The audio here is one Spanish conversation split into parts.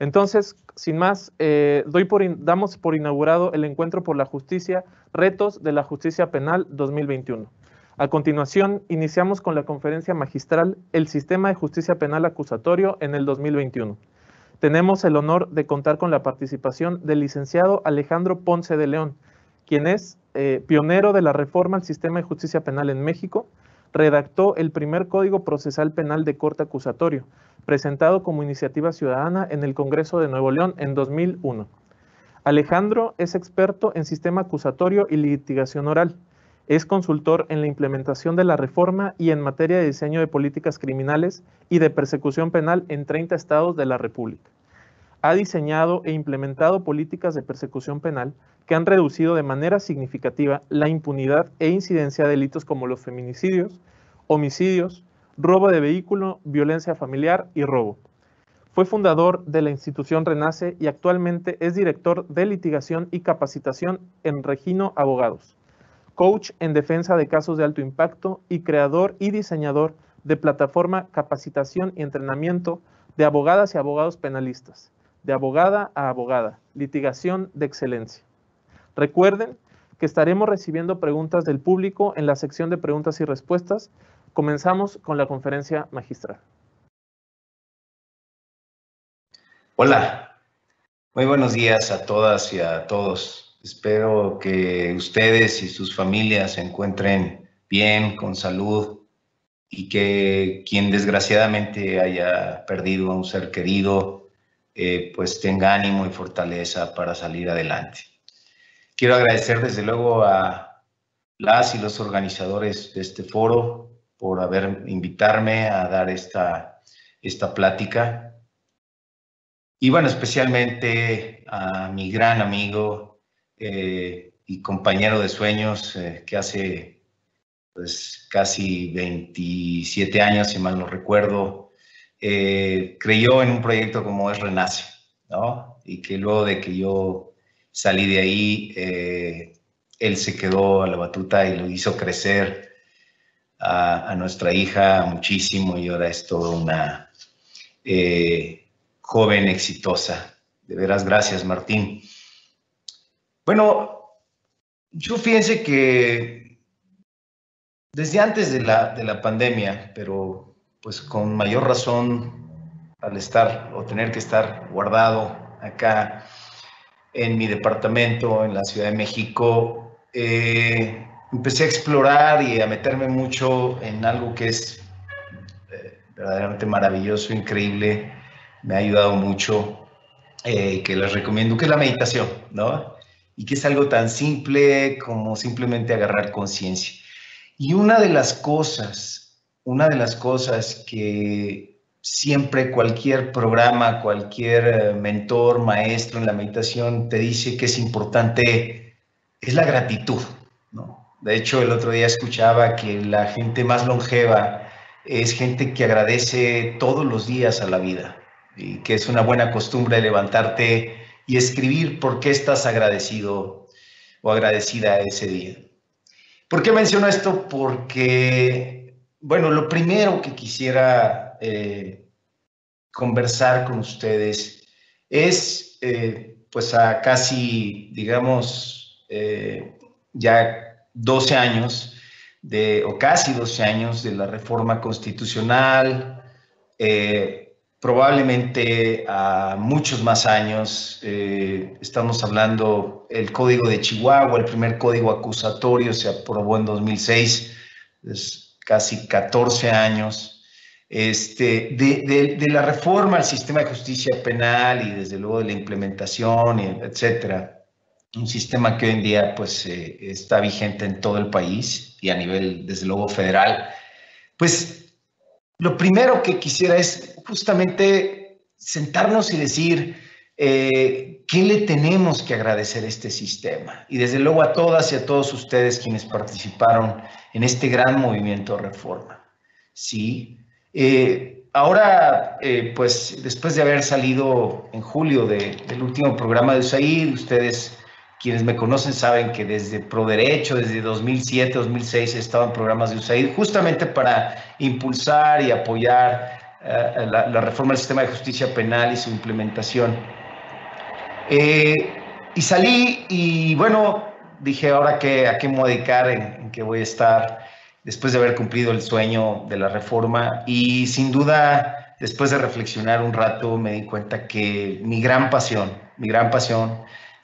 Entonces, sin más, damos por inaugurado el Encuentro por la Justicia, Retos de la Justicia Penal 2021. A continuación, iniciamos con la conferencia magistral El Sistema de Justicia Penal Acusatorio en el 2021. Tenemos el honor de contar con la participación del licenciado Alejandro Ponce de León, quien es pionero de la reforma al sistema de justicia penal en México. Redactó el primer Código Procesal Penal de corte acusatorio, presentado como iniciativa ciudadana en el Congreso de Nuevo León en 2001. Alejandro es experto en sistema acusatorio y litigación oral. Es consultor en la implementación de la reforma y en materia de diseño de políticas criminales y de persecución penal en 30 estados de la República. Ha diseñado e implementado políticas de persecución penal que han reducido de manera significativa la impunidad e incidencia de delitos como los feminicidios, homicidios, robo de vehículo, violencia familiar y robo. Fue fundador de la institución Renace y actualmente es director de litigación y capacitación en Regino Abogados, coach en defensa de casos de alto impacto y creador y diseñador de plataforma Capacitación y Entrenamiento de Abogadas y Abogados Penalistas, de abogada a abogada, litigación de excelencia. Recuerden que estaremos recibiendo preguntas del público en la sección de preguntas y respuestas. Comenzamos con la conferencia magistral. Hola, muy buenos días a todas y a todos. Espero que ustedes y sus familias se encuentren bien, con salud, y que quien desgraciadamente haya perdido a un ser querido, pues tenga ánimo y fortaleza para salir adelante. Quiero agradecer desde luego a las y los organizadores de este foro por invitarme a dar esta plática. Y bueno, especialmente a mi gran amigo y compañero de sueños que hace pues casi 27 años, si mal no recuerdo, creyó en un proyecto como es Renace, ¿no? Y que luego de que yo salí de ahí, él se quedó a la batuta y lo hizo crecer a nuestra hija muchísimo, y ahora es toda una joven exitosa. De veras, gracias, Martín. Bueno, yo fíjense que desde antes de la pandemia, pero pues con mayor razón al tener que estar guardado acá en mi departamento en la Ciudad de México, empecé a explorar y a meterme mucho en algo que es verdaderamente maravilloso, increíble, me ha ayudado mucho, que les recomiendo, que es la meditación, ¿no? Y que es algo tan simple como simplemente agarrar conciencia. Y una de las cosas que siempre cualquier programa, cualquier mentor, maestro en la meditación te dice que es importante, es la gratitud, ¿no? De hecho, el otro día escuchaba que la gente más longeva es gente que agradece todos los días a la vida, y que es una buena costumbre levantarte y escribir por qué estás agradecido o agradecida ese día. ¿Por qué menciono esto? Porque, bueno, lo primero que quisiera conversar con ustedes es, pues a casi, digamos, ya 12 años, o casi 12 años de la reforma constitucional, probablemente a muchos más años. Estamos hablando, el Código de Chihuahua, el primer código acusatorio se aprobó en 2006, es casi 14 años. De la reforma al sistema de justicia penal y desde luego de la implementación, etcétera. Un sistema que hoy en día pues está vigente en todo el país y a nivel, desde luego, federal. Pues lo primero que quisiera es justamente sentarnos y decir qué le tenemos que agradecer a este sistema. Y desde luego a todas y a todos ustedes quienes participaron en este gran movimiento de reforma. Sí. Ahora, pues después de haber salido en julio del último programa de USAID, ustedes quienes me conocen saben que desde ProDerecho, desde 2007, 2006, he estado en programas de USAID justamente para impulsar y apoyar la reforma del sistema de justicia penal y su implementación. Y salí y bueno, dije, ahora qué, a qué me voy a dedicar, en qué voy a estar después de haber cumplido el sueño de la reforma. Y sin duda, después de reflexionar un rato, me di cuenta que mi gran pasión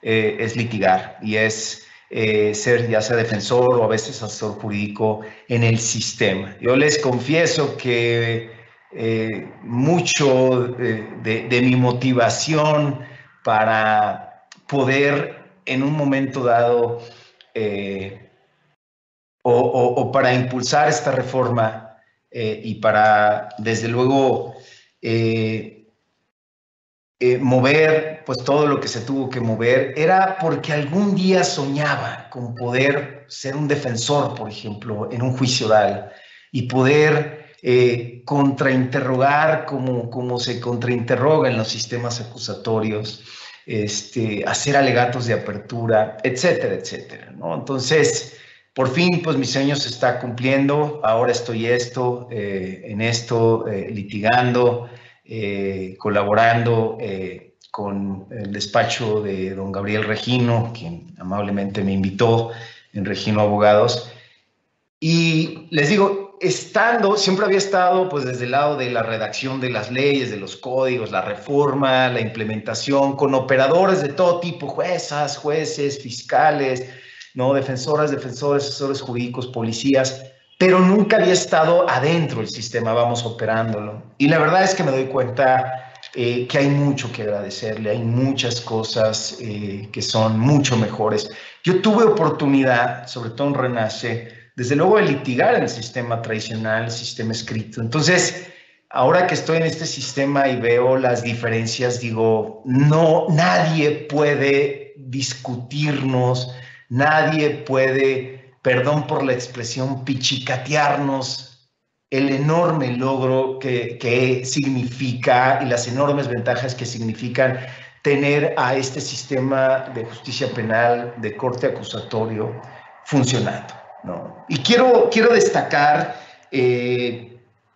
es litigar y es ser ya sea defensor o a veces asesor jurídico en el sistema. Yo les confieso que mucho de mi motivación para poder en un momento dado o para impulsar esta reforma y para, desde luego, mover pues todo lo que se tuvo que mover, era porque algún día soñaba con poder ser un defensor, por ejemplo, en un juicio oral y poder contrainterrogar como se contrainterroga en los sistemas acusatorios, hacer alegatos de apertura, etcétera, etcétera, ¿no? Entonces, por fin, pues mi sueño se está cumpliendo. Ahora estoy en esto, litigando, colaborando con el despacho de don Gabriel Regino, quien amablemente me invitó en Regino Abogados. Y les digo, siempre había estado pues desde el lado de la redacción de las leyes, de los códigos, la reforma, la implementación, con operadores de todo tipo, juezas, jueces, fiscales, ¿no? Defensoras, defensores, asesores jurídicos, policías, pero nunca había estado adentro del sistema, vamos operándolo. Y la verdad es que me doy cuenta que hay mucho que agradecerle, hay muchas cosas que son mucho mejores. Yo tuve oportunidad, sobre todo en Renace, desde luego de litigar en el sistema tradicional, el sistema escrito. Entonces, ahora que estoy en este sistema y veo las diferencias, digo, no, nadie puede discutirnos, nadie puede, perdón por la expresión, pichicatearnos el enorme logro que significa y las enormes ventajas que significan tener a este sistema de justicia penal, de corte acusatorio, funcionando, ¿no? Y quiero destacar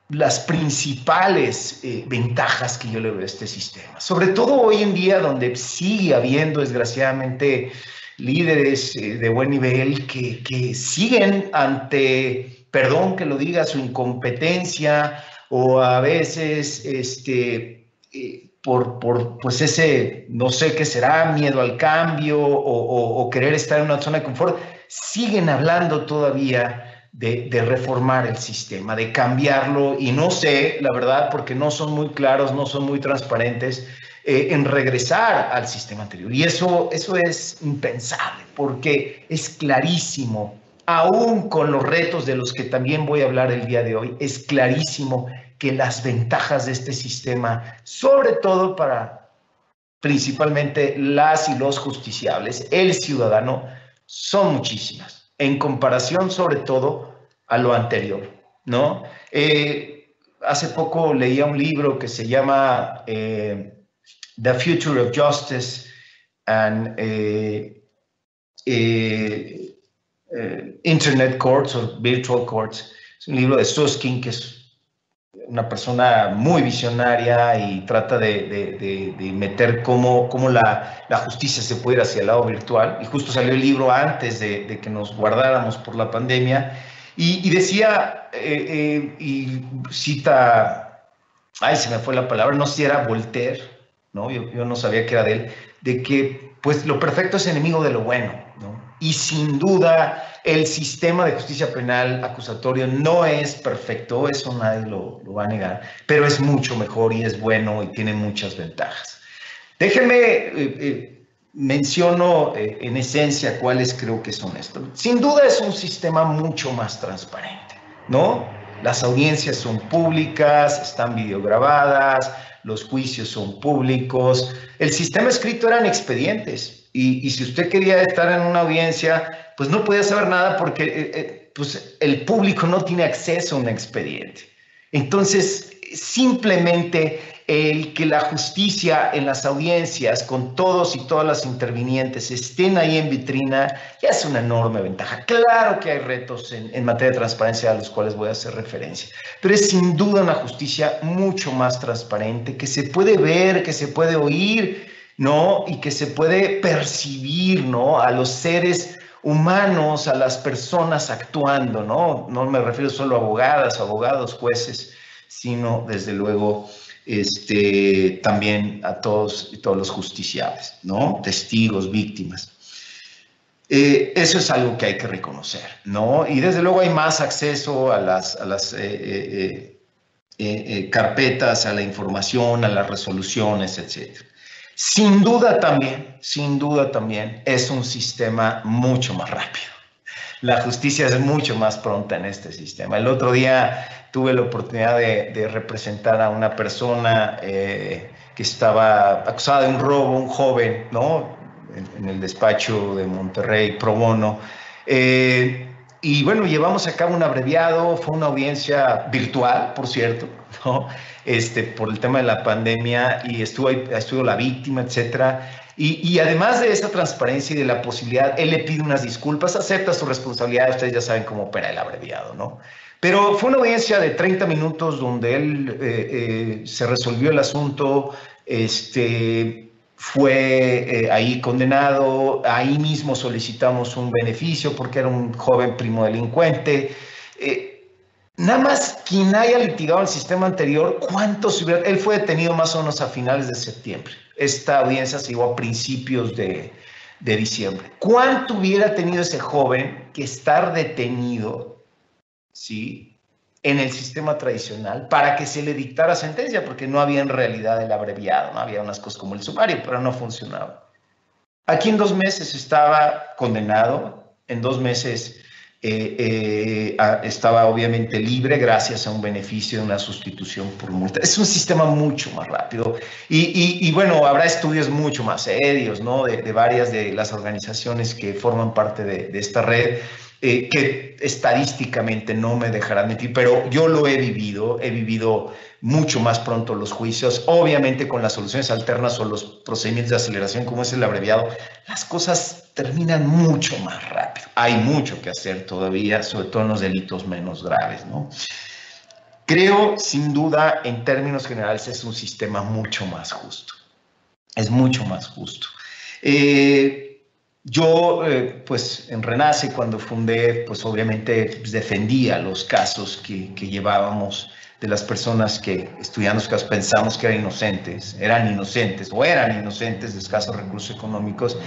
las principales ventajas que yo le veo a este sistema, sobre todo hoy en día donde sigue habiendo desgraciadamente líderes de buen nivel que siguen ante, perdón que lo diga, su incompetencia o a veces por pues ese, no sé qué será, miedo al cambio o querer estar en una zona de confort, siguen hablando todavía de reformar el sistema, de cambiarlo, y no sé, la verdad, porque no son muy claros, no son muy transparentes, en regresar al sistema anterior. Y eso es impensable, porque es clarísimo, aún con los retos de los que también voy a hablar el día de hoy, es clarísimo que las ventajas de este sistema, sobre todo para principalmente las y los justiciables, el ciudadano, son muchísimas, en comparación sobre todo a lo anterior, ¿no? Hace poco leía un libro que se llama The Future of Justice and Internet Courts or Virtual Courts. Es un libro de Susskind, que es una persona muy visionaria y trata de meter cómo la justicia se puede ir hacia el lado virtual. Y justo salió el libro antes de que nos guardáramos por la pandemia. Y decía, y cita, ay, se me fue la palabra, no sé si era Voltaire, ¿no? Yo no sabía que era de él, de que pues lo perfecto es enemigo de lo bueno, ¿no? Y sin duda el sistema de justicia penal acusatorio no es perfecto, eso nadie lo va a negar, pero es mucho mejor y es bueno y tiene muchas ventajas. Déjenme menciono en esencia cuáles creo que son estos. Sin duda es un sistema mucho más transparente, ¿no? Las audiencias son públicas, están videograbadas, los juicios son públicos. El sistema escrito eran expedientes y si usted quería estar en una audiencia, pues no podía saber nada porque pues el público no tiene acceso a un expediente. Entonces, simplemente el que la justicia en las audiencias, con todos y todas las intervinientes, estén ahí en vitrina, ya es una enorme ventaja. Claro que hay retos en materia de transparencia a los cuales voy a hacer referencia, pero es sin duda una justicia mucho más transparente, que se puede ver, que se puede oír, ¿no? Y que se puede percibir, ¿no? A los seres humanos, a las personas actuando, ¿no? No me refiero solo a abogadas, abogados, jueces, sino desde luego también a todos y todos los justiciables, ¿no? Testigos, víctimas. Eso es algo que hay que reconocer, ¿no? Y desde luego hay más acceso a las carpetas, a la información, a las resoluciones, etc. Sin duda también, es un sistema mucho más rápido. La justicia es mucho más pronta en este sistema. El otro día tuve la oportunidad de representar a una persona que estaba acusada de un robo, un joven, ¿no? En el despacho de Monterrey, pro bono. Y bueno, llevamos a cabo un abreviado, fue una audiencia virtual, por cierto, ¿no? Por el tema de la pandemia, y estuvo la víctima, etcétera. Y además de esa transparencia y de la posibilidad, él le pide unas disculpas, acepta su responsabilidad, ustedes ya saben cómo opera el abreviado, ¿no? Pero fue una audiencia de 30 minutos donde él se resolvió el asunto, fue ahí condenado, ahí mismo solicitamos un beneficio porque era un joven primo delincuente. Nada más quien haya litigado el sistema anterior, ¿cuántos hubiera? Él fue detenido más o menos a finales de septiembre. Esta audiencia se llevó a principios de diciembre. ¿Cuánto hubiera tenido ese joven que estar detenido, ¿sí?, en el sistema tradicional para que se le dictara sentencia? Porque no había en realidad el abreviado, no había unas cosas como el sumario, pero no funcionaba. Aquí en 2 meses estaba condenado, en 2 meses estaba obviamente libre gracias a un beneficio de una sustitución por multa. Es un sistema mucho más rápido y bueno, habrá estudios mucho más serios, ¿no? De varias de las organizaciones que forman parte de esta red, que estadísticamente no me dejarán mentir, pero yo lo he vivido mucho más pronto los juicios, obviamente con las soluciones alternas o los procedimientos de aceleración como es el abreviado, las cosas terminan mucho más rápido. Hay mucho que hacer todavía, sobre todo en los delitos menos graves, ¿no? Creo, sin duda, en términos generales, es un sistema mucho más justo. Es mucho más justo. Yo, pues, en Renace, cuando fundé, pues, obviamente, pues, defendía los casos que llevábamos de las personas que, estudiando los casos, pensamos que eran inocentes de escasos recursos económicos,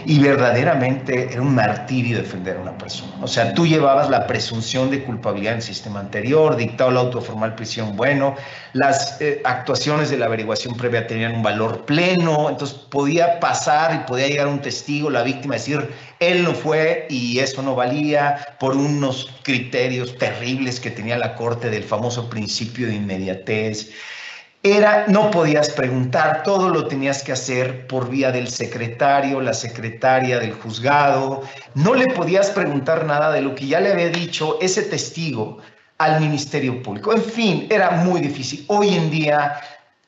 y verdaderamente era un martirio defender a una persona. O sea, tú llevabas la presunción de culpabilidad en el sistema anterior, dictado el auto de formal prisión, bueno, las actuaciones de la averiguación previa tenían un valor pleno, entonces podía pasar y podía llegar un testigo, la víctima, decir, él no fue y eso no valía por unos criterios terribles que tenía la Corte del famoso principio de inmediatez. No podías preguntar, todo lo tenías que hacer por vía del secretario, la secretaria del juzgado. No le podías preguntar nada de lo que ya le había dicho ese testigo al Ministerio Público. En fin, era muy difícil. Hoy en día,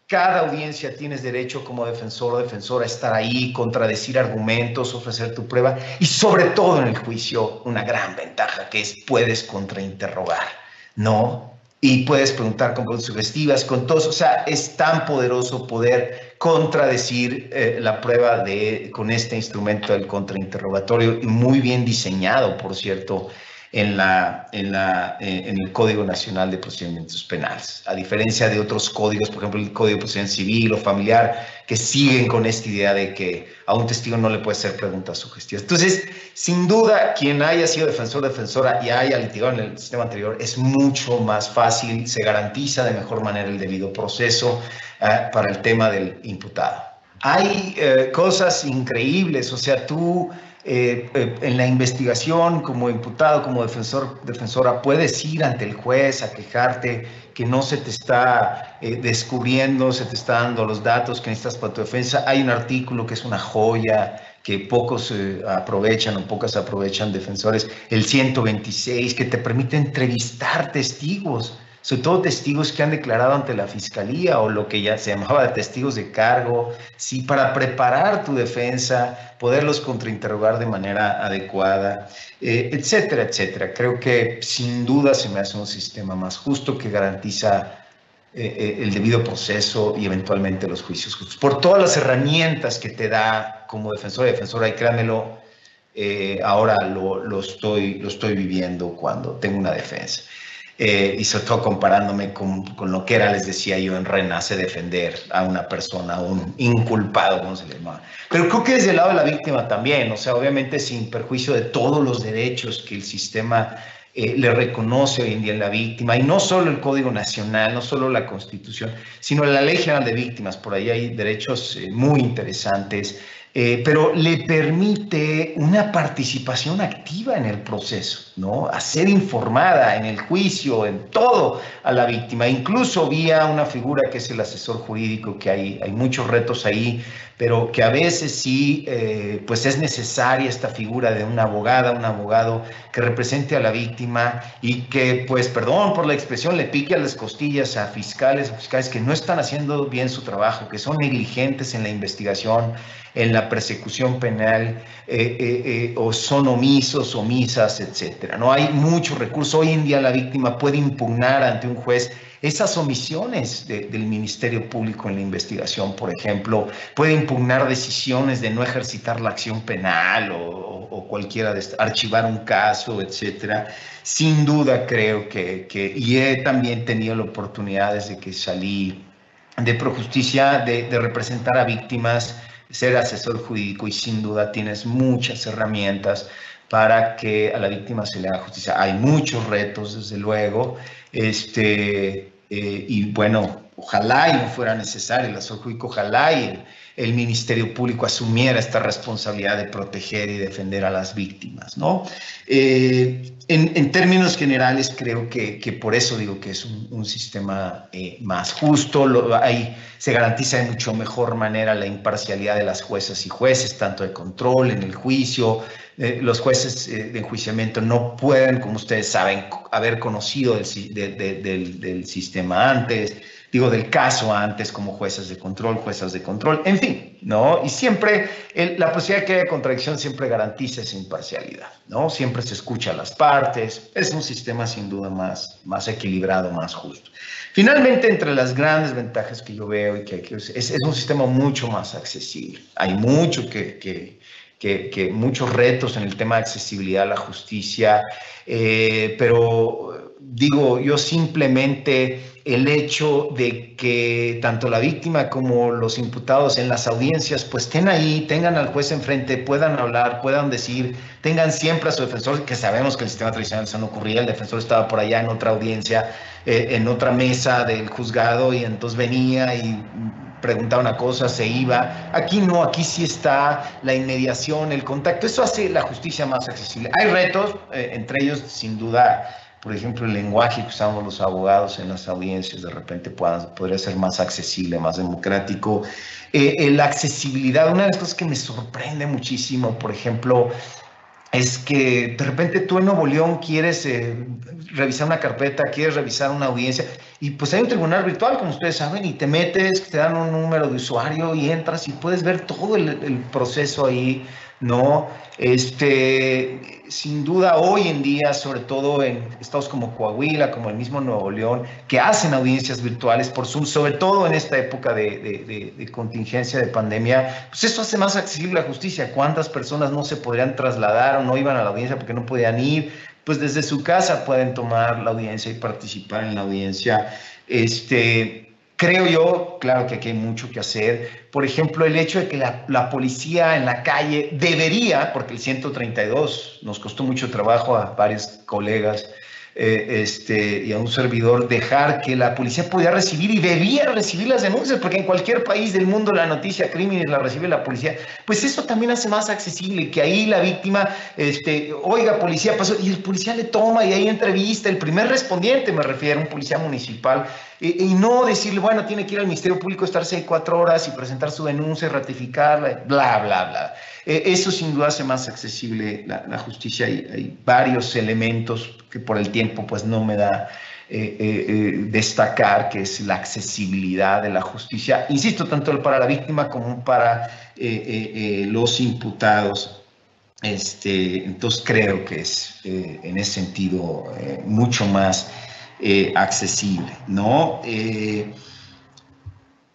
cada audiencia tienes derecho como defensor o defensora a estar ahí, contradecir argumentos, ofrecer tu prueba y sobre todo en el juicio una gran ventaja que es puedes contrainterrogar, ¿no? Y puedes preguntar con preguntas sugestivas, con todos, o sea, es tan poderoso poder contradecir la prueba con este instrumento del contrainterrogatorio, muy bien diseñado, por cierto, en el Código Nacional de Procedimientos Penales, a diferencia de otros códigos, por ejemplo, el Código de Procedimiento Civil o Familiar, que siguen con esta idea de que a un testigo no le puede hacer preguntas sugestivas. Entonces, sin duda, quien haya sido defensor o defensora y haya litigado en el sistema anterior, es mucho más fácil, se garantiza de mejor manera el debido proceso para el tema del imputado. Hay cosas increíbles, o sea, tú en la investigación como imputado, como defensora, puedes ir ante el juez a quejarte que no se te está descubriendo, se te está dando los datos que necesitas para tu defensa. Hay un artículo que es una joya, que pocos aprovechan o pocas aprovechan defensores, el 126, que te permite entrevistar testigos, sobre todo testigos que han declarado ante la fiscalía o lo que ya se llamaba testigos de cargo, sí, para preparar tu defensa, poderlos contrainterrogar de manera adecuada, etcétera, etcétera. Creo que sin duda se me hace un sistema más justo que garantiza el debido proceso y eventualmente los juicios justos. Por todas las herramientas que te da como defensor y defensora, y créanmelo, ahora lo estoy viviendo cuando tengo una defensa. Y sobre todo comparándome con lo que era, les decía yo, en Renace defender a una persona, a un inculpado, como se le llama. Pero creo que desde el lado de la víctima también, o sea, obviamente sin perjuicio de todos los derechos que el sistema le reconoce hoy en día a la víctima, y no solo el Código Nacional, no solo la Constitución, sino la Ley General de Víctimas. Por ahí hay derechos muy interesantes, pero le permite una participación activa en el proceso, ¿no? A ser informada en el juicio, en todo a la víctima, incluso vía una figura que es el asesor jurídico, que hay muchos retos ahí, pero que a veces sí, pues es necesaria esta figura de una abogada, un abogado que represente a la víctima y que, pues, perdón por la expresión, le pique a las costillas a fiscales o fiscales que no están haciendo bien su trabajo, que son negligentes en la investigación, en la persecución penal, o son omisos, omisas, etcétera. No hay muchos recursos. Hoy en día la víctima puede impugnar ante un juez esas omisiones del Ministerio Público en la investigación, por ejemplo, puede impugnar decisiones de no ejercitar la acción penal o cualquiera de archivar un caso, etcétera. Sin duda creo y he también tenido la oportunidad desde que salí de Projusticia de representar a víctimas, ser asesor jurídico, y sin duda tienes muchas herramientas para que a la víctima se le haga justicia. Hay muchos retos, desde luego, y bueno, ojalá y no fuera necesario el asesor jurídico, ojalá y el Ministerio Público asumiera esta responsabilidad de proteger y defender a las víctimas, ¿no? En términos generales, creo que por eso digo que es un sistema más justo. Ahí se garantiza de mucho mejor manera la imparcialidad de las juezas y jueces, tanto de control en el juicio. Los jueces de enjuiciamiento no pueden, como ustedes saben, haber conocido del sistema antes, digo, del caso antes, como juezas de control, en fin, ¿no? Y siempre la posibilidad de que haya contradicción siempre garantiza esa imparcialidad, ¿no? Siempre se escucha a las partes. Es un sistema sin duda más equilibrado, más justo. Finalmente, entre las grandes ventajas que yo veo, y que es un sistema mucho más accesible. Hay mucho muchos retos en el tema de accesibilidad a la justicia, pero digo, yo simplemente el hecho de que tanto la víctima como los imputados en las audiencias pues estén ahí, tengan al juez enfrente, puedan hablar, puedan decir, tengan siempre a su defensor, que sabemos que en el sistema tradicional eso no ocurría, el defensor estaba por allá en otra audiencia, en otra mesa del juzgado, y entonces venía y preguntaba una cosa, se iba. Aquí no, aquí sí está la inmediación, el contacto. Eso hace la justicia más accesible. Hay retos, entre ellos, sin duda, por ejemplo, el lenguaje que usamos los abogados en las audiencias de repente podría ser más accesible, más democrático. La accesibilidad, una de las cosas que me sorprende muchísimo, por ejemplo, es que de repente tú en Nuevo León quieres revisar una carpeta, quieres revisar una audiencia, y pues hay un tribunal virtual, como ustedes saben, y te metes, te dan un número de usuario y entras y puedes ver todo el proceso ahí, ¿no? Sin duda hoy en día, sobre todo en estados como Coahuila, como el mismo Nuevo León, que hacen audiencias virtuales por Zoom, sobre todo en esta época de contingencia, de pandemia, pues eso hace más accesible la justicia. ¿Cuántas personas no se podrían trasladar o no iban a la audiencia porque no podían ir? Pues desde su casa pueden tomar la audiencia y participar en la audiencia. Creo yo, claro que aquí hay mucho que hacer. Por ejemplo, el hecho de que la policía en la calle debería, porque el 132 nos costó mucho trabajo a varios colegas y a un servidor, dejar que la policía pudiera recibir y debía recibir las denuncias, porque en cualquier país del mundo la noticia crímenes la recibe la policía. Pues eso también hace más accesible, que ahí la víctima, oiga, policía pasó, y el policía le toma y ahí entrevista, el primer respondiente, me refiero, un policía municipal, y no decirle, bueno, tiene que ir al Ministerio Público, estar 4 horas y presentar su denuncia, ratificarla, bla, bla, bla. Eso sin duda hace más accesible la justicia. Hay varios elementos que por el tiempo pues no me da destacar, que es la accesibilidad de la justicia, insisto, tanto para la víctima como para los imputados. Entonces creo que es en ese sentido mucho más accesible, ¿no?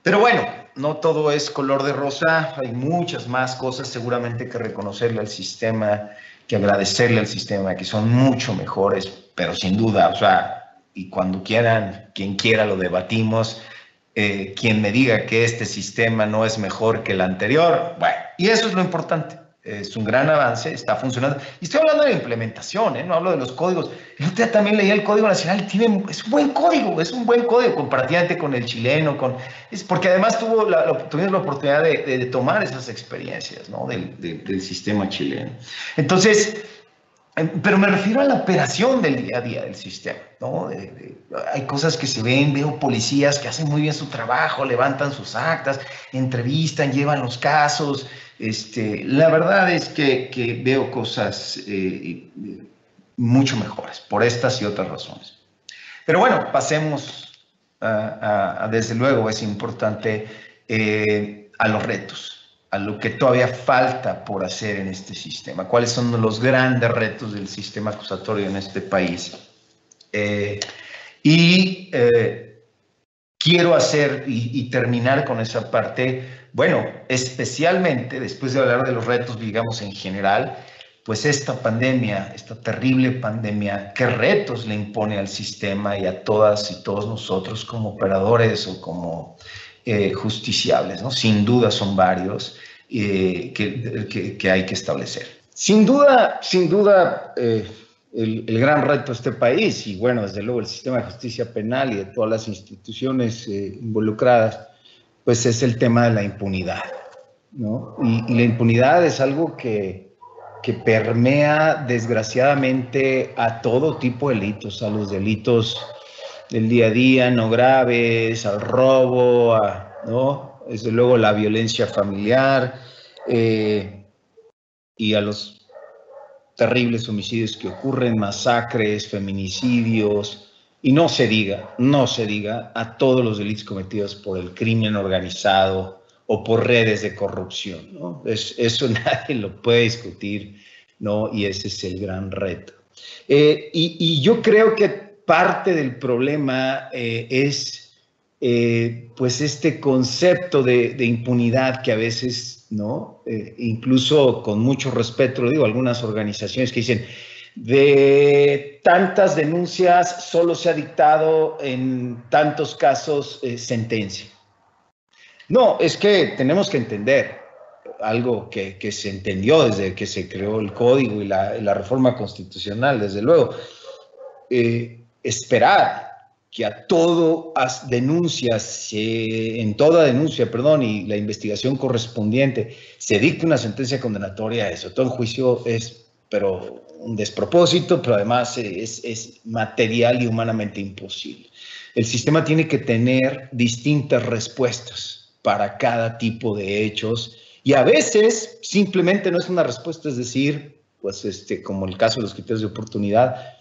Pero bueno, no todo es color de rosa, hay muchas más cosas seguramente que reconocerle al sistema, que agradecerle al sistema, que son mucho mejores, pero sin duda, o sea, y cuando quieran, quien quiera lo debatimos, quien me diga que este sistema no es mejor que el anterior, bueno, y eso es lo importante. Es un gran avance, está funcionando. Y estoy hablando de la implementación, no hablo de los códigos. El otro día también leía el Código Nacional, es un buen código comparativamente con el chileno, porque además tuvimos la oportunidad de tomar esas experiencias, ¿no? del sistema chileno. Entonces, pero me refiero a la operación del día a día del sistema, ¿no? Hay cosas que se ven, veo policías que hacen muy bien su trabajo, levantan sus actas, entrevistan, llevan los casos. La verdad es que veo cosas mucho mejores por estas y otras razones. Pero bueno, pasemos desde luego, es importante, a los retos, a lo que todavía falta por hacer en este sistema. ¿Cuáles son los grandes retos del sistema acusatorio en este país? Quiero hacer y terminar con esa parte, bueno, especialmente después de hablar de los retos, digamos, en general, pues esta pandemia, esta terrible pandemia, ¿qué retos le impone al sistema y a todas y todos nosotros como operadores o como justiciables, ¿no? Sin duda son varios que hay que establecer. Sin duda, el gran reto de este país, y bueno, desde luego el sistema de justicia penal y de todas las instituciones involucradas, pues es el tema de la impunidad, ¿no? Y la impunidad es algo que permea desgraciadamente a todo tipo de delitos, a los delitos del día a día, no graves, al robo, ¿no? Desde luego la violencia familiar y a los terribles homicidios que ocurren, masacres, feminicidios, y no se diga a todos los delitos cometidos por el crimen organizado o por redes de corrupción, ¿no? Eso nadie lo puede discutir, ¿no? Y ese es el gran reto. Y yo creo que parte del problema es pues este concepto de impunidad que a veces, ¿no? Incluso con mucho respeto, lo digo, algunas organizaciones que dicen, de tantas denuncias solo se ha dictado en tantos casos sentencia. No, es que tenemos que entender algo que se entendió desde que se creó el código y la reforma constitucional, desde luego. Esperar que a todas denuncias, en toda denuncia, y la investigación correspondiente se dicte una sentencia condenatoria, eso, todo juicio es, pero un despropósito, pero además es material y humanamente imposible. El sistema tiene que tener distintas respuestas para cada tipo de hechos y a veces simplemente no es una respuesta, es decir, pues como el caso de los criterios de oportunidad,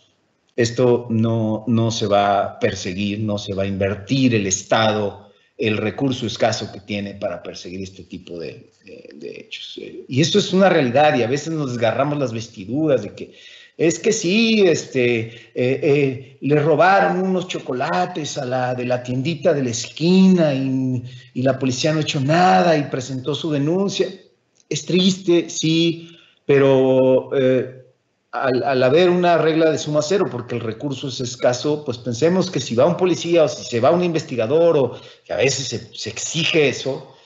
esto no se va a perseguir, no se va a invertir el Estado el recurso escaso que tiene para perseguir este tipo de hechos. Y esto es una realidad y a veces nos desgarramos las vestiduras de que es que sí, le robaron unos chocolates de la tiendita de la esquina y la policía no ha hecho nada y presentó su denuncia. Es triste, sí, pero al haber una regla de suma cero, porque el recurso es escaso, pues pensemos que si va un policía o si se va un investigador, o que a veces se exige eso,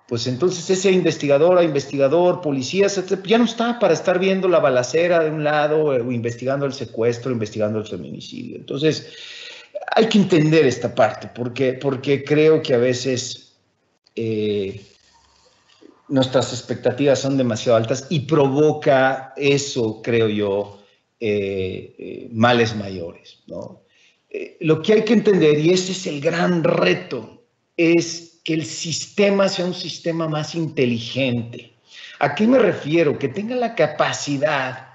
pues entonces ese investigador, policías, ya no está para estar viendo la balacera de un lado o investigando el secuestro, investigando el feminicidio. Entonces, hay que entender esta parte, porque creo que a veces nuestras expectativas son demasiado altas y provoca eso, creo yo, males mayores, ¿no? Lo que hay que entender, y ese es el gran reto, es que el sistema sea un sistema más inteligente. ¿A qué me refiero? Que tenga la capacidad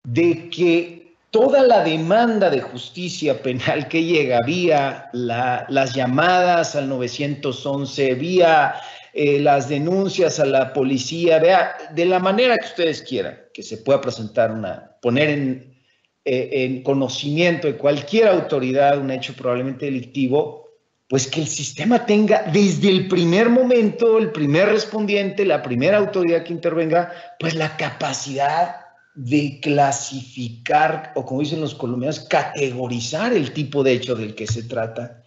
de que toda la demanda de justicia penal que llega vía las llamadas al 911, vía las denuncias a la policía, de la manera que ustedes quieran, que se pueda presentar poner en conocimiento de cualquier autoridad un hecho probablemente delictivo, pues que el sistema tenga desde el primer momento, el primer respondiente, la primera autoridad que intervenga, pues la capacidad de clasificar, o como dicen los colombianos, categorizar el tipo de hecho del que se trata.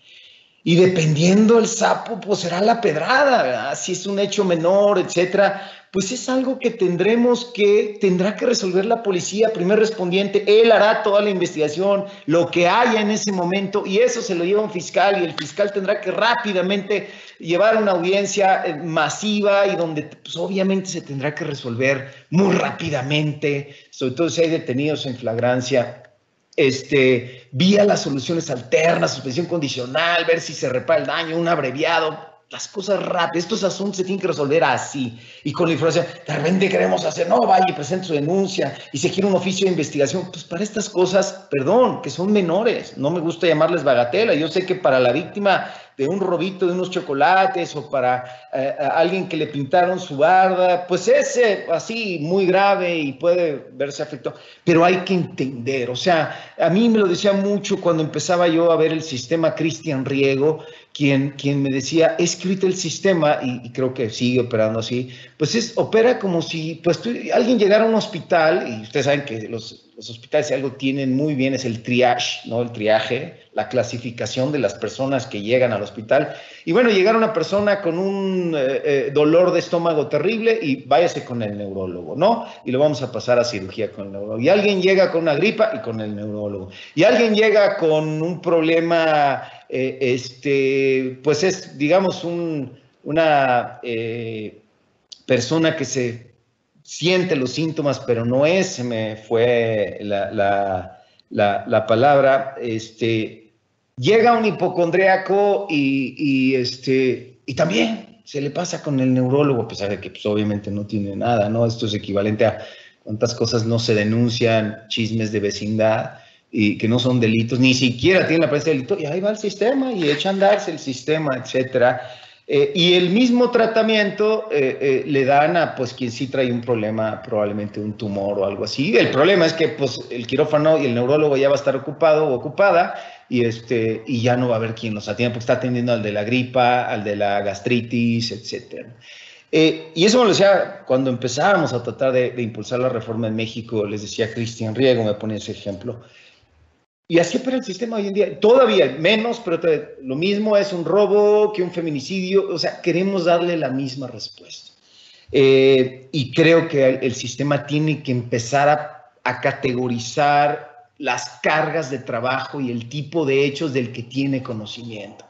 Y dependiendo el sapo, pues será la pedrada, ¿verdad? Si es un hecho menor, etcétera, pues es algo que tendrá que resolver la policía, primer respondiente. Él hará toda la investigación, lo que haya en ese momento, y eso se lo lleva un fiscal, y el fiscal tendrá que rápidamente llevar una audiencia masiva y donde pues, obviamente se tendrá que resolver muy rápidamente, sobre todo si hay detenidos en flagrancia. Vía las soluciones alternas, suspensión condicional, ver si se repara el daño, un abreviado, las cosas rápidas. Estos asuntos se tienen que resolver así, y con la información. De repente queremos hacer, no, vaya y presente su denuncia, y se quiere un oficio de investigación. Pues para estas cosas, perdón, que son menores, no me gusta llamarles bagatela. Yo sé que para la víctima de un robito de unos chocolates, o para alguien que le pintaron su barda, pues es así muy grave y puede verse afectado, pero hay que entender, o sea, a mí me lo decía mucho cuando empezaba yo a ver el sistema Cristian Riego, quien me decía, es que ahorita el sistema, y creo que sigue operando así, pues opera como si alguien llegara a un hospital, y ustedes saben que los hospitales, si algo tienen muy bien, es el triage, ¿no? El triaje, la clasificación de las personas que llegan al hospital. Y bueno, llegara una persona con un dolor de estómago terrible y váyase con el neurólogo, ¿no? Y lo vamos a pasar a cirugía con el neurólogo. Y alguien llega con una gripa y con el neurólogo. Y alguien llega con un problema, pues es, digamos, una persona que se siente los síntomas, pero no es, se me fue la palabra, llega un hipocondríaco y también se le pasa con el neurólogo, a pesar de que pues, obviamente no tiene nada, ¿no? Esto es equivalente a cuántas cosas no se denuncian, chismes de vecindad, y que no son delitos, ni siquiera tienen la presencia de delito, y ahí va el sistema, y echa a andarse el sistema, etcétera. Y el mismo tratamiento le dan a pues quien sí trae un problema, probablemente un tumor o algo así. El problema es que pues el quirófano y el neurólogo ya va a estar ocupado o ocupada, y ya no va a haber quien los atienda porque está atendiendo al de la gripa, al de la gastritis, etcétera. Y eso me lo decía cuando empezábamos a tratar de impulsar la reforma en México, les decía Cristian Riego, me pone ese ejemplo. Y así opera el sistema hoy en día, todavía menos, pero lo mismo es un robo que un feminicidio, o sea, queremos darle la misma respuesta. Y creo que el sistema tiene que empezar a categorizar las cargas de trabajo y el tipo de hechos del que tiene conocimiento.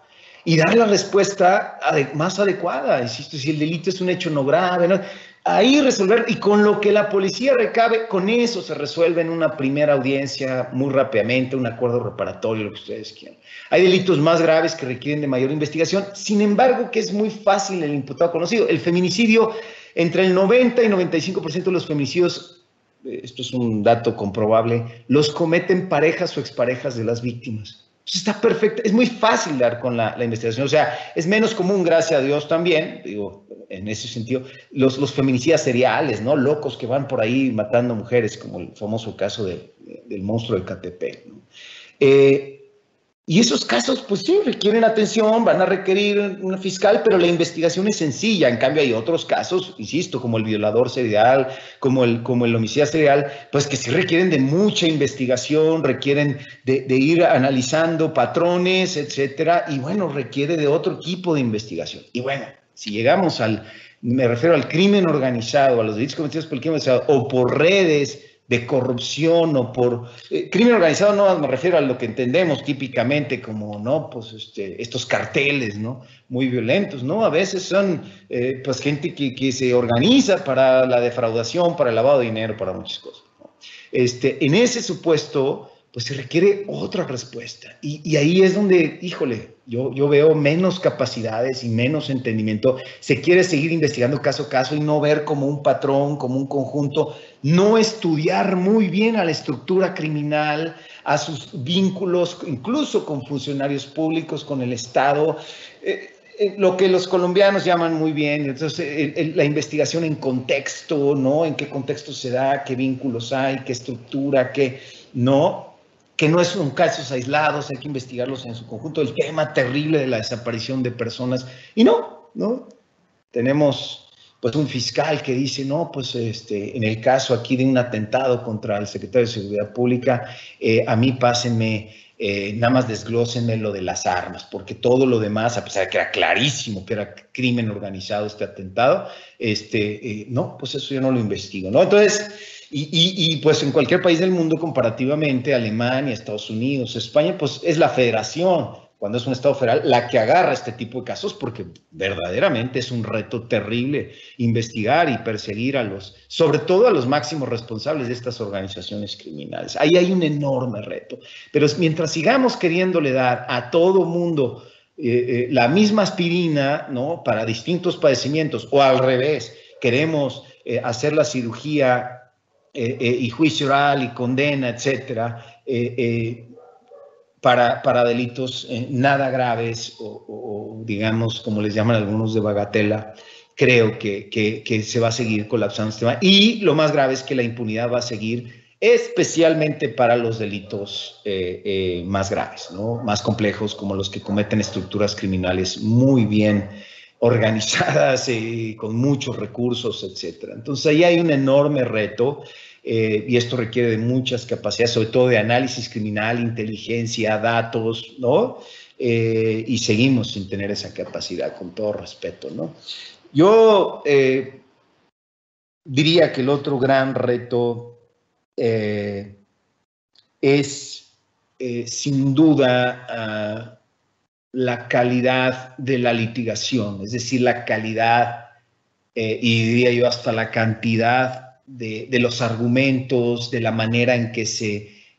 Y dar la respuesta más adecuada, insisto, si el delito es un hecho no grave, ¿no? Ahí resolver, y con lo que la policía recabe, con eso se resuelve en una primera audiencia muy rápidamente, un acuerdo reparatorio, lo que ustedes quieran. Hay delitos más graves que requieren de mayor investigación, sin embargo, que es muy fácil el imputado conocido. El feminicidio, entre el 90 y 95% de los feminicidios, esto es un dato comprobable, los cometen parejas o exparejas de las víctimas. Está perfecto, es muy fácil dar con la investigación, o sea, es menos común, gracias a Dios también, digo, en ese sentido, los feminicidas seriales, ¿no? Locos que van por ahí matando mujeres, como el famoso caso del monstruo de Catepec, ¿no? Y esos casos, pues sí, requieren atención, van a requerir un fiscal, pero la investigación es sencilla. En cambio, hay otros casos, insisto, como el violador serial, como el homicida serial, pues que sí requieren de mucha investigación, requieren de ir analizando patrones, etcétera, y bueno, requiere de otro tipo de investigación. Y bueno, si llegamos me refiero al crimen organizado, a los delitos cometidos por el crimen organizado, o por redes de corrupción o por crimen organizado, no me refiero a lo que entendemos típicamente como, ¿no? Pues estos carteles, ¿no? Muy violentos, ¿no? A veces son pues gente que se organiza para la defraudación, para el lavado de dinero, para muchas cosas, ¿no? En ese supuesto, pues se requiere otra respuesta. Y ahí es donde, híjole, Yo veo menos capacidades y menos entendimiento. Se quiere seguir investigando caso a caso y no ver como un patrón, como un conjunto, no estudiar muy bien a la estructura criminal, a sus vínculos, incluso con funcionarios públicos, con el Estado, lo que los colombianos llaman muy bien, entonces la investigación en contexto, ¿no? En qué contexto se da, qué vínculos hay, qué estructura, qué no, que no son casos aislados, hay que investigarlos en su conjunto, el tema terrible de la desaparición de personas, y no, tenemos pues un fiscal que dice, no, pues en el caso aquí de un atentado contra el secretario de Seguridad Pública, a mí pásenme, nada más desglósenme lo de las armas, porque todo lo demás, a pesar de que era clarísimo que era crimen organizado este atentado, no, pues eso yo no lo investigo, ¿no? Entonces, y pues en cualquier país del mundo comparativamente, Alemania, Estados Unidos, España, pues es la federación, cuando es un estado federal, la que agarra este tipo de casos, porque verdaderamente es un reto terrible investigar y perseguir sobre todo a los máximos responsables de estas organizaciones criminales. Ahí hay un enorme reto, pero mientras sigamos queriéndole dar a todo mundo la misma aspirina, ¿no? Para distintos padecimientos, o al revés, queremos hacer la cirugía y juicio oral y condena, etcétera, para delitos nada graves o digamos, como les llaman algunos, de bagatela, creo que se va a seguir colapsando este tema. Y lo más grave es que la impunidad va a seguir, especialmente para los delitos más graves, ¿no? Más complejos, como los que cometen estructuras criminales muy bien organizadas, con muchos recursos, etcétera. Entonces ahí hay un enorme reto, y esto requiere de muchas capacidades, sobre todo de análisis criminal, inteligencia, datos, ¿no? Y seguimos sin tener esa capacidad, con todo respeto, ¿no? Yo diría que el otro gran reto es, sin duda, la calidad de la litigación, es decir, la calidad, y diría yo hasta la cantidad de los argumentos, de la manera en que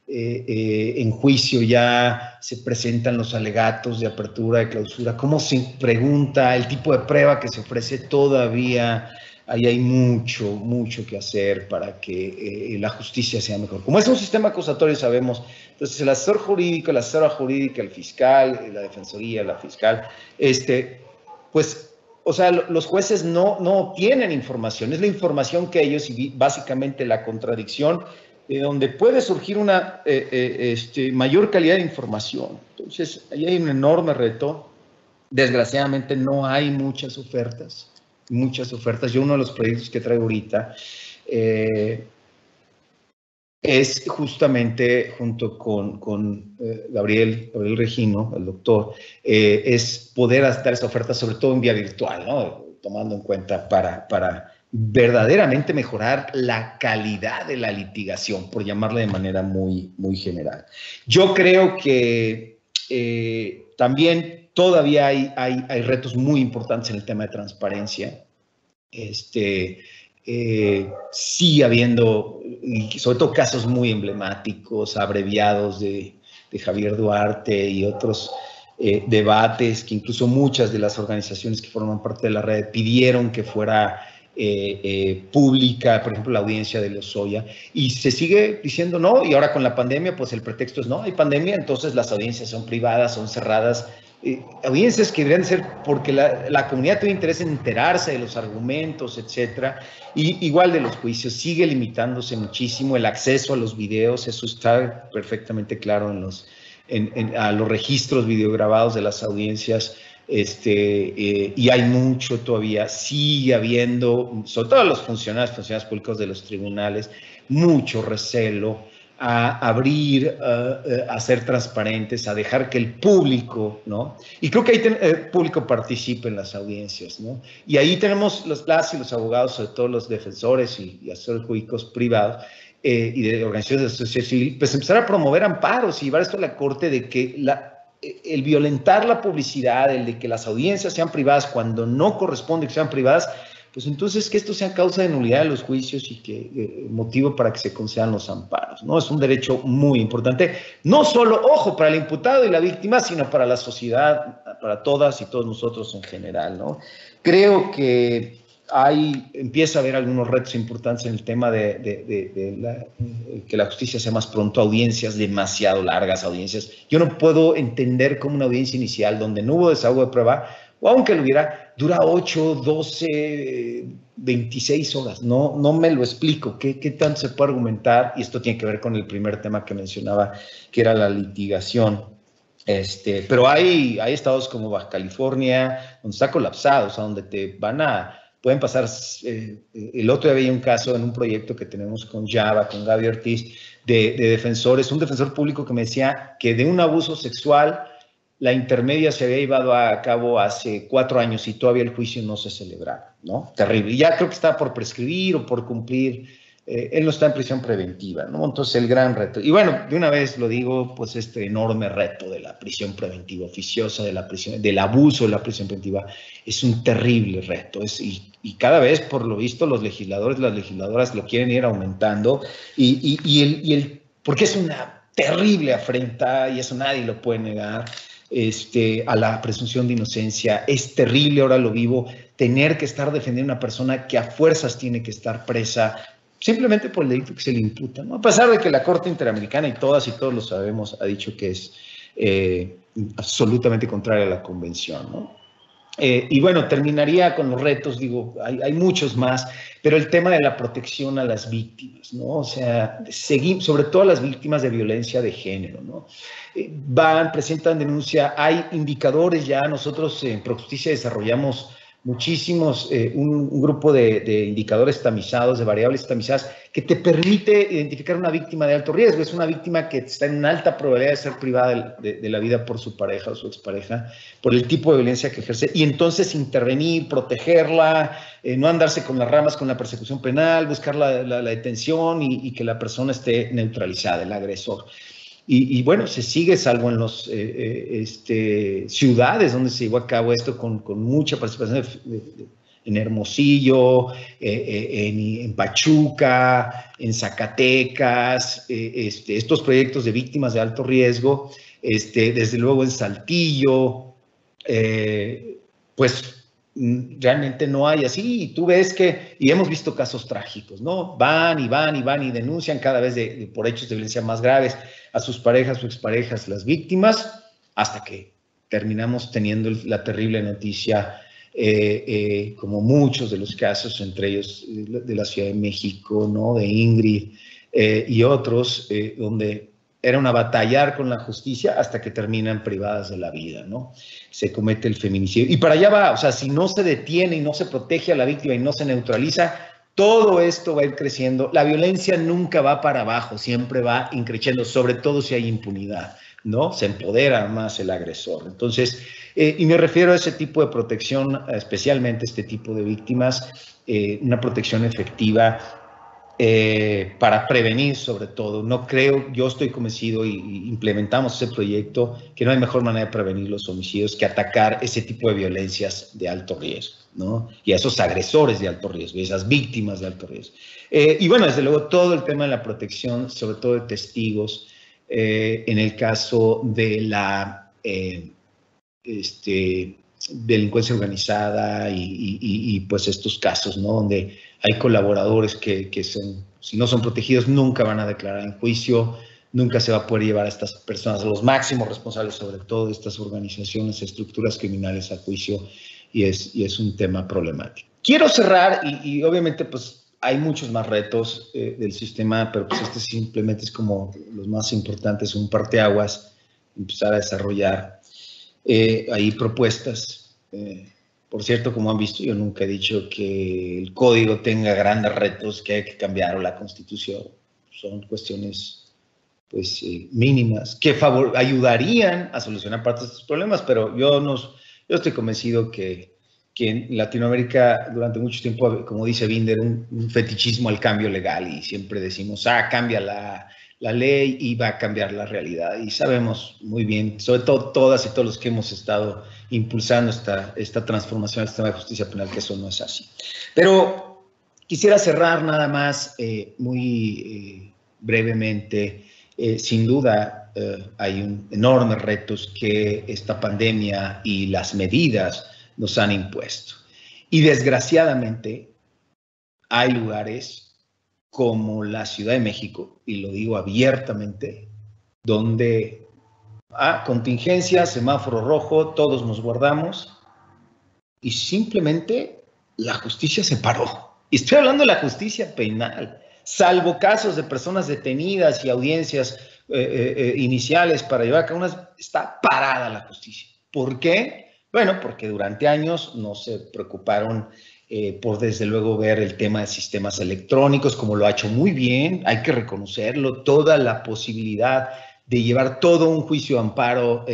en juicio ya se presentan los alegatos de apertura, de clausura, cómo se pregunta, el tipo de prueba que se ofrece todavía. Ahí hay mucho que hacer para que la justicia sea mejor. Como es un sistema acusatorio, sabemos, entonces el asesor jurídico, la asesora jurídica, el fiscal, la defensoría, la fiscal, pues, o sea, los jueces no obtienen información, es la información que ellos, y básicamente la contradicción, de donde puede surgir una mayor calidad de información. Entonces, ahí hay un enorme reto. Desgraciadamente no hay muchas ofertas. Yo uno de los proyectos que traigo ahorita es justamente junto con Gabriel Regino, el doctor, es poder dar esa oferta sobre todo en vía virtual, ¿no? Tomando en cuenta para verdaderamente mejorar la calidad de la litigación, por llamarle de manera muy general. Yo creo que también todavía hay retos muy importantes en el tema de transparencia. Sigue habiendo, y sobre todo, casos muy emblemáticos, abreviados de Javier Duarte y otros debates que incluso muchas de las organizaciones que forman parte de la red pidieron que fuera pública, por ejemplo, la audiencia de Lozoya, y se sigue diciendo no, y ahora con la pandemia, pues el pretexto es no, hay pandemia, entonces las audiencias son privadas, son cerradas. Audiencias que deberían ser porque la comunidad tiene interés en enterarse de los argumentos, etcétera, y igual de los juicios, sigue limitándose muchísimo el acceso a los videos, eso está perfectamente claro a los registros videograbados de las audiencias, y hay mucho todavía, sigue habiendo, sobre todo los funcionarios públicos de los tribunales, mucho recelo a abrir, a ser transparentes, a dejar que el público, ¿no? Y creo que ahí el público participe en las audiencias, ¿no? Y ahí tenemos las y los abogados, sobre todo los defensores y asesores jurídicos privados y de organizaciones de sociedad civil, pues empezar a promover amparos y llevar esto a la corte de que el violentar la publicidad, el de que las audiencias sean privadas cuando no corresponde que sean privadas, pues entonces que esto sea causa de nulidad de los juicios y que motivo para que se concedan los amparos, ¿no? Es un derecho muy importante, no solo, ojo, para el imputado y la víctima, sino para la sociedad, para todas y todos nosotros en general, ¿no? Creo que empieza a haber algunos retos importantes en el tema de que la justicia sea más pronto, audiencias demasiado largas, audiencias. Yo no puedo entender cómo una audiencia inicial donde no hubo desahogo de prueba, o aunque lo hubiera, dura 8, 12, 26 horas. No me lo explico. ¿Qué tanto se puede argumentar? Y esto tiene que ver con el primer tema que mencionaba, que era la litigación. Pero hay estados como Baja California, donde está colapsado, o sea, donde pueden pasar, el otro día había un caso en un proyecto que tenemos con Java, con Gaby Ortiz, de defensores, un defensor público que me decía que de un abuso sexual, la intermedia se había llevado a cabo hace 4 años y todavía el juicio no se celebraba, ¿no? Terrible. Y ya creo que está por prescribir o por cumplir. Él no está en prisión preventiva, ¿no? Entonces, el gran reto. Y bueno, de una vez lo digo, pues este enorme reto de la prisión preventiva oficiosa, del abuso de la prisión preventiva, es un terrible reto. Y cada vez, por lo visto, los legisladores, las legisladoras lo quieren ir aumentando. Porque es una terrible afrenta, y eso nadie lo puede negar, a la presunción de inocencia. Es terrible, ahora lo vivo, tener que estar defendiendo a una persona que a fuerzas tiene que estar presa, simplemente por el delito que se le imputa, ¿no? A pesar de que la Corte Interamericana, y todas y todos lo sabemos, ha dicho que es absolutamente contraria a la Convención, ¿no? Y bueno, terminaría con los retos, digo, hay muchos más, pero el tema de la protección a las víctimas, ¿no? O sea, sobre todo a las víctimas de violencia de género, ¿no? Presentan denuncia, hay indicadores ya, nosotros en ProJusticia desarrollamos muchísimos, un grupo de indicadores tamizados, de variables tamizadas, que te permite identificar una víctima de alto riesgo. Es una víctima que está en una alta probabilidad de ser privada de la vida por su pareja o su expareja, por el tipo de violencia que ejerce, y entonces intervenir, protegerla, no andarse con las ramas con la persecución penal, buscar la detención y que la persona esté neutralizada, el agresor. Y bueno, se sigue, salvo en las ciudades donde se llevó a cabo esto con mucha participación en Hermosillo, en Pachuca, en Zacatecas, estos proyectos de víctimas de alto riesgo, desde luego en Saltillo, pues realmente no hay así, y tú ves y hemos visto casos trágicos, ¿no? Van y denuncian cada vez por hechos de violencia más graves a sus parejas o exparejas, las víctimas, hasta que terminamos teniendo la terrible noticia, como muchos de los casos, entre ellos de la Ciudad de México, ¿no? De Ingrid y otros, donde era una batallar con la justicia hasta que terminan privadas de la vida, ¿no? Se comete el feminicidio. Y para allá va, o sea, si no se detiene y no se protege a la víctima y no se neutraliza, todo esto va a ir creciendo. La violencia nunca va para abajo, siempre va increciendo, sobre todo si hay impunidad, ¿no? Se empodera más el agresor. Entonces, y me refiero a ese tipo de protección, especialmente este tipo de víctimas, una protección efectiva, para prevenir sobre todo. No creo, yo estoy convencido y implementamos ese proyecto, que no hay mejor manera de prevenir los homicidios que atacar ese tipo de violencias de alto riesgo, ¿no? Y a esos agresores de alto riesgo, y esas víctimas de alto riesgo. Y bueno, desde luego todo el tema de la protección, sobre todo de testigos, en el caso de la delincuencia organizada y pues estos casos, ¿no? Donde hay colaboradores que si no son protegidos, nunca van a declarar en juicio, nunca se va a poder llevar a estas personas, a los máximos responsables, sobre todo de estas organizaciones, estructuras criminales, a juicio, y es un tema problemático. Quiero cerrar, y obviamente pues hay muchos más retos del sistema, pero pues este simplemente es como los más importantes, un parteaguas, empezar a desarrollar ahí propuestas. Por cierto, como han visto, yo nunca he dicho que el código tenga grandes retos que hay que cambiar, o la Constitución. Son cuestiones pues mínimas que ayudarían a solucionar parte de estos problemas, pero yo estoy convencido que en Latinoamérica durante mucho tiempo, como dice Binder, un fetichismo al cambio legal, y siempre decimos, cambia la ley y va a cambiar la realidad. Y sabemos muy bien, sobre todo todas y todos los que hemos estado impulsando esta transformación del sistema de justicia penal, que eso no es así. Pero quisiera cerrar nada más muy brevemente. Sin duda hay enormes retos que esta pandemia y las medidas nos han impuesto. Y desgraciadamente hay lugares como la Ciudad de México, y lo digo abiertamente, donde contingencia, semáforo rojo, todos nos guardamos y simplemente la justicia se paró. Y estoy hablando de la justicia penal, salvo casos de personas detenidas y audiencias iniciales para llevar a cabo está parada la justicia. ¿Por qué? Bueno, porque durante años no se preocuparon por desde luego ver el tema de sistemas electrónicos, como lo ha hecho muy bien, hay que reconocerlo, toda la posibilidad de llevar todo un juicio de amparo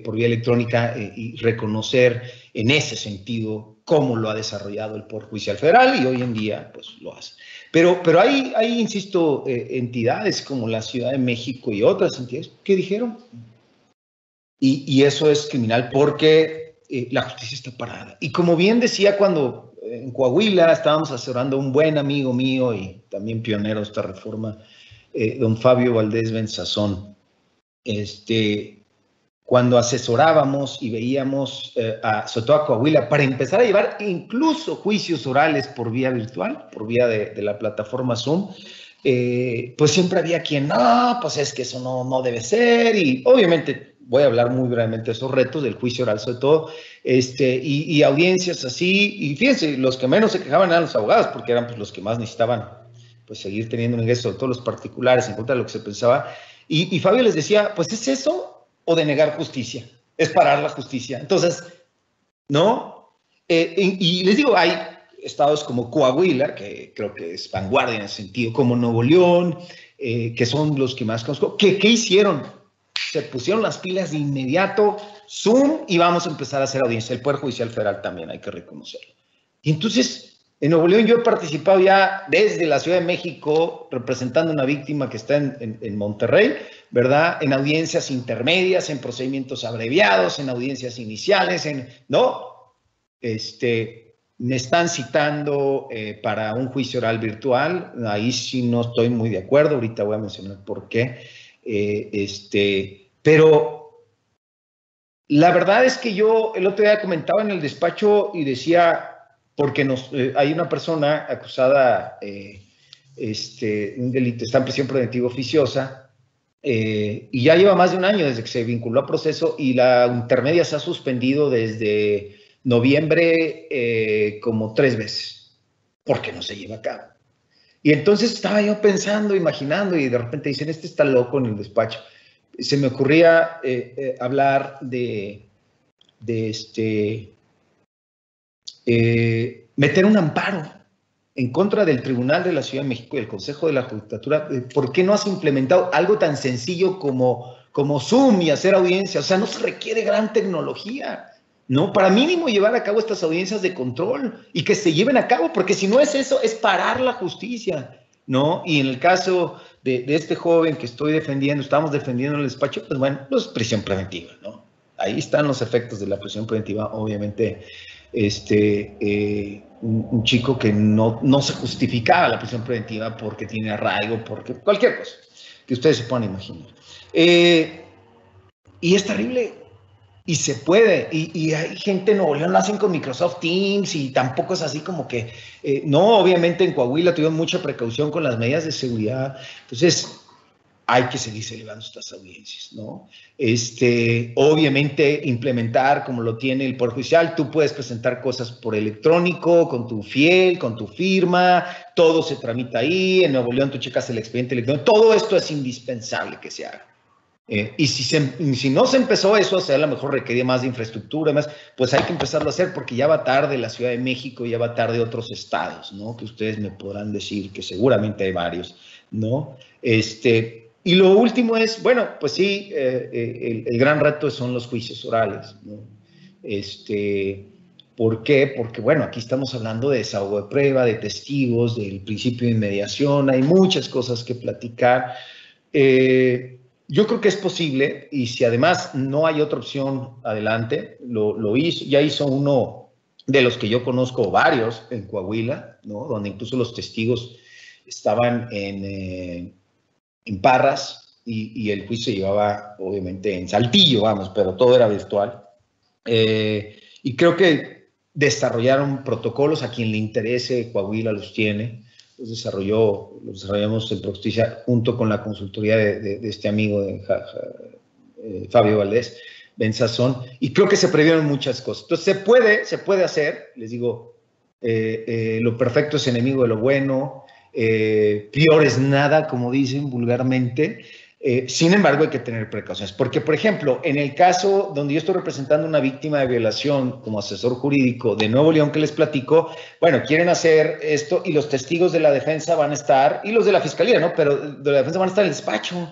por vía electrónica y reconocer en ese sentido cómo lo ha desarrollado el Poder Judicial Federal, y hoy en día pues lo hace. Pero hay insisto, entidades como la Ciudad de México y otras entidades que dijeron, y eso es criminal porque la justicia está parada. Y como bien decía cuando en Coahuila estábamos asesorando a un buen amigo mío y también pionero de esta reforma, don Fabio Valdés Benzazón, cuando asesorábamos y veíamos sobre todo a Coahuila, para empezar a llevar incluso juicios orales por vía virtual, por vía de la plataforma Zoom, pues siempre había quien, no, pues es que eso no debe ser, y obviamente voy a hablar muy brevemente de esos retos del juicio oral sobre todo, y audiencias así, y fíjense, los que menos se quejaban eran los abogados, porque eran pues los que más necesitaban pues seguir teniendo un ingreso, sobre todo los particulares, en contra de lo que se pensaba, y Fabio les decía, pues es eso o de negar justicia, es parar la justicia. Entonces, ¿no? Y les digo, hay estados como Coahuila, que creo que es vanguardia en ese sentido, como Nuevo León, que son los que más conozco, ¿qué hicieron? Se pusieron las pilas de inmediato, Zoom, y vamos a empezar a hacer audiencia. El Poder Judicial Federal también, hay que reconocerlo. Y entonces, en Nuevo León yo he participado ya desde la Ciudad de México, representando a una víctima que está en Monterrey, ¿verdad? En audiencias intermedias, en procedimientos abreviados, en audiencias iniciales, ¿no? Me están citando para un juicio oral virtual, ahí sí no estoy muy de acuerdo, ahorita voy a mencionar por qué, pero la verdad es que yo el otro día comentaba en el despacho y decía, porque hay una persona acusada de un delito, está en prisión preventiva oficiosa, y ya lleva más de un año desde que se vinculó a proceso, y la intermedia se ha suspendido desde noviembre como 3 veces, porque no se lleva a cabo. Y entonces estaba yo pensando, imaginando, y de repente dicen, este está loco en el despacho. Se me ocurría hablar meter un amparo en contra del Tribunal de la Ciudad de México y el Consejo de la Judicatura. ¿Por qué no has implementado algo tan sencillo como Zoom y hacer audiencia? O sea, no se requiere gran tecnología, ¿no? Para mínimo llevar a cabo estas audiencias de control y que se lleven a cabo, porque si no es eso, es parar la justicia, ¿no? Y en el caso de este joven que estoy defendiendo, estamos defendiendo en el despacho, pues bueno, pues prisión preventiva, ¿no? Ahí están los efectos de la prisión preventiva, obviamente. Un chico que no se justificaba la prisión preventiva porque tiene arraigo, porque cualquier cosa que ustedes se puedan imaginar. Y es terrible, y se puede, y hay gente en Nuevo León lo hacen con Microsoft Teams, y tampoco es así como que, no, obviamente en Coahuila tuvieron mucha precaución con las medidas de seguridad, entonces hay que seguir celebrando estas audiencias, ¿no? Obviamente implementar como lo tiene el Poder Judicial, tú puedes presentar cosas por electrónico, con tu fiel, con tu firma, todo se tramita ahí, en Nuevo León tú checas el expediente electrónico, todo esto es indispensable que se haga. Y si no se empezó eso, o sea, a lo mejor requería más de infraestructura, más, pues hay que empezarlo a hacer, porque ya va tarde la Ciudad de México, ya va tarde otros estados, ¿no? Que ustedes me podrán decir que seguramente hay varios, ¿no? Y lo último es, bueno, pues sí, el gran reto son los juicios orales, ¿no? ¿Por qué? Porque, bueno, aquí estamos hablando de desahogo de prueba, de testigos, del principio de inmediación, hay muchas cosas que platicar, Yo creo que es posible, y si además no hay otra opción, adelante. Ya hizo uno de los que yo conozco, varios en Coahuila, ¿no? Donde incluso los testigos estaban en Parras y el juicio se llevaba obviamente en Saltillo, vamos, pero todo era virtual. Y creo que desarrollaron protocolos. A quien le interese, Coahuila los tiene. Los desarrollamos en Projusticia junto con la consultoría de este amigo de Fabio Valdés Benzazón, y creo que se previeron muchas cosas. Entonces se puede hacer. Les digo, lo perfecto es enemigo de lo bueno, peor es nada, como dicen vulgarmente. Sin embargo, hay que tener precauciones, porque, por ejemplo, en el caso donde yo estoy representando a una víctima de violación como asesor jurídico de Nuevo León que les platico, bueno, quieren hacer esto y los testigos de la defensa van a estar, y los de la fiscalía, ¿no? Pero de la defensa van a estar en el despacho,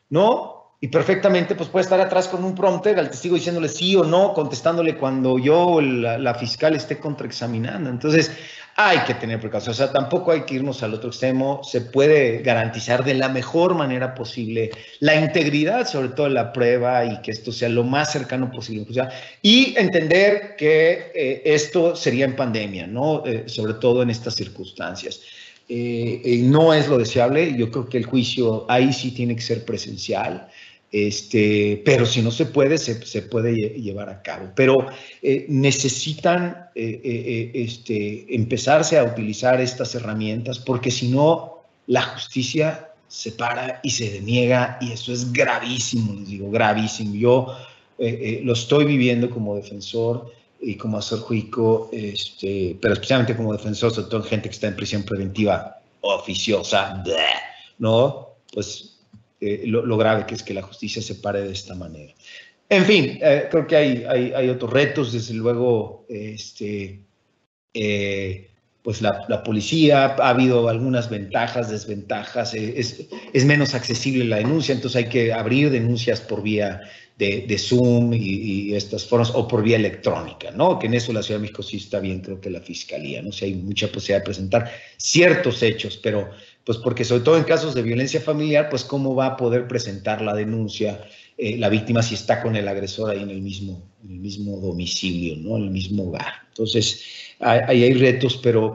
¿no? Y perfectamente, pues puede estar atrás con un prompter al testigo diciéndole sí o no, contestándole cuando yo, la fiscal, esté contraexaminando. Entonces, hay que tener precaución. O sea, tampoco hay que irnos al otro extremo. Se puede garantizar de la mejor manera posible la integridad, sobre todo en la prueba, y que esto sea lo más cercano posible. O sea, y entender que esto sería en pandemia, ¿no? Sobre todo en estas circunstancias. No es lo deseable. Yo creo que el juicio ahí sí tiene que ser presencial. Pero si no se puede, se puede llevar a cabo. Pero necesitan empezarse a utilizar estas herramientas, porque si no, la justicia se para y se deniega, y eso es gravísimo, les digo, gravísimo. Yo lo estoy viviendo como defensor y como asesor jurídico, pero especialmente como defensor, sobre todo gente que está en prisión preventiva oficiosa, ¿no? Pues lo grave que es que la justicia se pare de esta manera. En fin, creo que hay otros retos, desde luego. Pues la policía, ha habido algunas ventajas, desventajas, es menos accesible la denuncia, entonces hay que abrir denuncias por vía de Zoom y estas formas, o por vía electrónica, ¿no? Que en eso la Ciudad de México sí está bien, creo que la Fiscalía, ¿no? Sí hay mucha posibilidad de presentar ciertos hechos, pero pues porque sobre todo en casos de violencia familiar, pues cómo va a poder presentar la denuncia la víctima si está con el agresor ahí en el mismo domicilio, ¿no? En el mismo hogar. Entonces, ahí hay retos, pero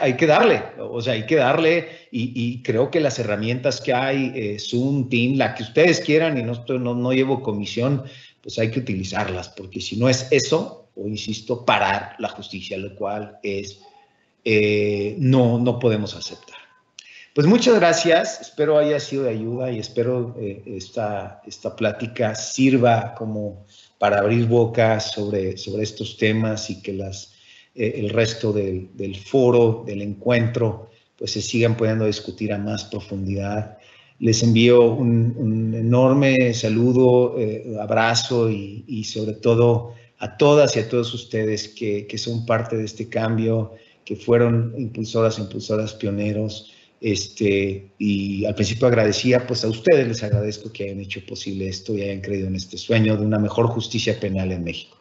hay que darle, o sea, hay que darle, y creo que las herramientas que hay, Zoom, Team, la que ustedes quieran, y no llevo comisión, pues hay que utilizarlas, porque si no es eso, o insisto, parar la justicia, lo cual es, no podemos aceptar. Pues muchas gracias, espero haya sido de ayuda, y espero esta plática sirva como para abrir boca sobre estos temas, y que el resto del foro, del encuentro, pues se sigan pudiendo discutir a más profundidad. Les envío un enorme saludo, abrazo, y sobre todo a todas y a todos ustedes que son parte de este cambio, que fueron impulsoras, pioneros. Y al principio agradecía, pues a ustedes les agradezco que hayan hecho posible esto y hayan creído en este sueño de una mejor justicia penal en México.